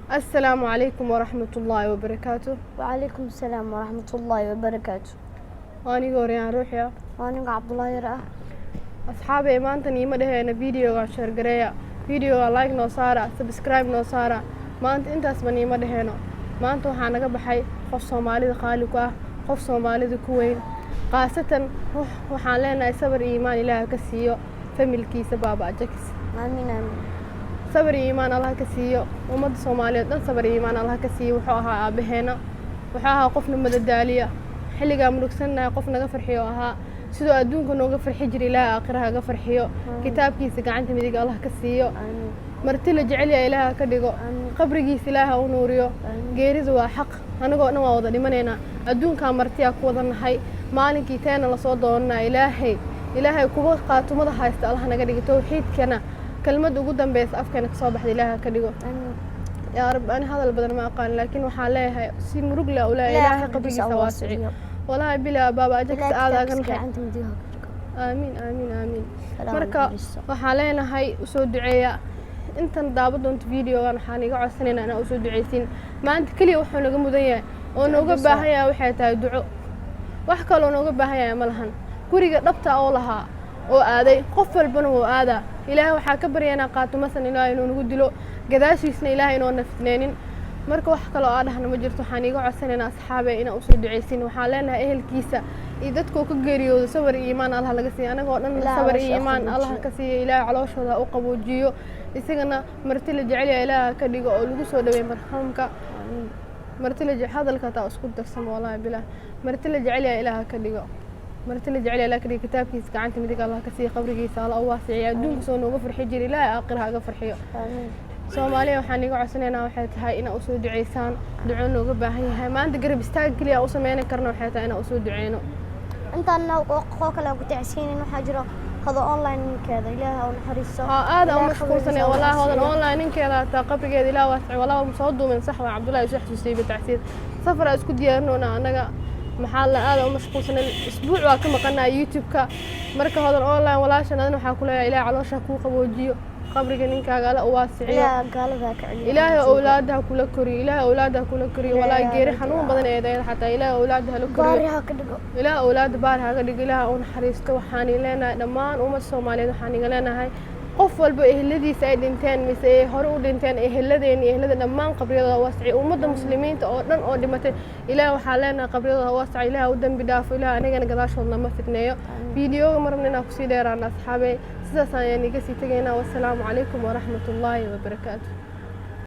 السلام عليكم ورحمة الله وبركاته. وعليكم السلام ورحمة الله وبركاته. وأنا قوريان روحيا. وأنا عبد الله يرى. أصحابي ما أنت نيمة هنا فيديو شير قرية فيديو لايك نوصارة سبسكرايب نوصارة ما أنت أسمني ما هنا ما أنت وحنا قبحي قف صومالي خالقه قف صومالي كوين قاسة وحالنا صبر إيمان الله كسيو فملكي سبابا جكس. آمين آمين. صبر إيمان الله كسيو ومد صومالي دن صبر إيمان الله كسيو وحاها أبهنا وحاها قفنا مدى دالية حلقة ملوكسنا قفنا غفر حيوها sidoo adduunka nooga farxi jiray ilaaha aakhiraha ga farxiyo kitaabkiisa gacanta midig Allah ka siiyo marti la jecel yahay ilaaha ka dhigo qabrigiisa ilaaha u nuuriyo geeridu waa xaq anagoo dhan waa wada dhimanayna adduunka martiya ku wada nahay maalinkii teena la soo doonaa ilaahay kuwa qaatumada haysta Allah naga dhigo tawxiidkana kalmad ugu dambeys afkana ka soo baxday ilaaha ka dhigo yaa rab aan hadal badan ma aqaan laakiin waxa leeyahay si murug la ilaahay qabrigiisa waasiyo والله بلا بابا أجلس آذان آمين آمين آمين مركا وحالينا هاي أسود دعية أنت ندابد أنت فيديو أنا حاني قاعد سنين أنا أسود دعيتين ما أنت كلي وحنا نقوم ذي ونوقف بها وحياتها دعاء وحكى له نوقف بها ملهن كوري ربط أولها وآذي قفل بنو وآذا إلهي وحاكبر أنا قاتو مثلا إلهي نقول له قداش يسنا إلهي إنه اثنين marka wax kale oo aadahna ma jirto waxaan iga codsanayna asxaabe ina u soo duceysin waxaan leenahay ehelkiisa iyo dadku ka geeriyoodo sabar iyo iimaan Allah laga siiyo anagoo dhan sabar iyo iimaan Allah ka siiyo ilaahay calooshooda u qaboojiyo isagana marti la jecel yahay ilaahay ka dhigo oo lagu soo dhaweey marxamka marti la jecel hadalka taa isku darsamo wallahi bilaa marti la jecel yahay ilaahay ka dhigo marti la jecel yahay ilaahay ka dhigo kitaabkiisa gacanta midig Allah ka siiyo qabrigiisa Allah u waasiyo adduunka soo nooga farxi jiray ilaahay aakhiraha ga farxiyo amiin Soomaaliya waxaan iga codsanaynaa waxay tahay in u soo duceysaan duco nooga baahan yahay maanta garab istaag kaliya u sameeyna karna waxay tahay in u soo duceeyno intaan qoo kale ku tacsiinin waxa jiro qado online ninkeeda ilaahay oo naxariiso aad oo mashquulsanay wallahi wadan online ninkeeda ta qabrigeeda ilaahay waasic wallahi soo duumin sax waa Cabdullaahi Sheekh Xuseen tacsiin safar isku diyaarnoona anaga maxaa la aad oo mashquulsanay isbuuc waa ka maqanaa YouTube-ka marka hodan online walaashan waxa ku leeyahay ilaahay caloosha ku qaboojiyo qabriga ninkaaga la waasiciyo ilaahay awlaadaha kula koriyo ilaahay awlaadaha kula koriyo walaa geeri xanuun badan ee xataa ilaahay awlaadaha la koriyo ilaahay awlaad baarha ka dhigo ilaahay oo naxariisto waxaan ileenahay dhammaan umad Soomaaliyeed waxaan iga leenahay qof walba eheladiisa ay dhinteen mise hore u dhinteen ehelada dhammaan qabriyada waasici ummadda muslimiinta oo dhan oo dhimatay ilaahay waxa leenahay qabriyada waasici ilaahay u dambi dhaafo ilaahay anagana gadaashoodna ma fitneeyo فيديو مرنا كسيدة رانا أصحابي سيدا سانيا نيجي سيتجينا والسلام عليكم ورحمة الله وبركاته.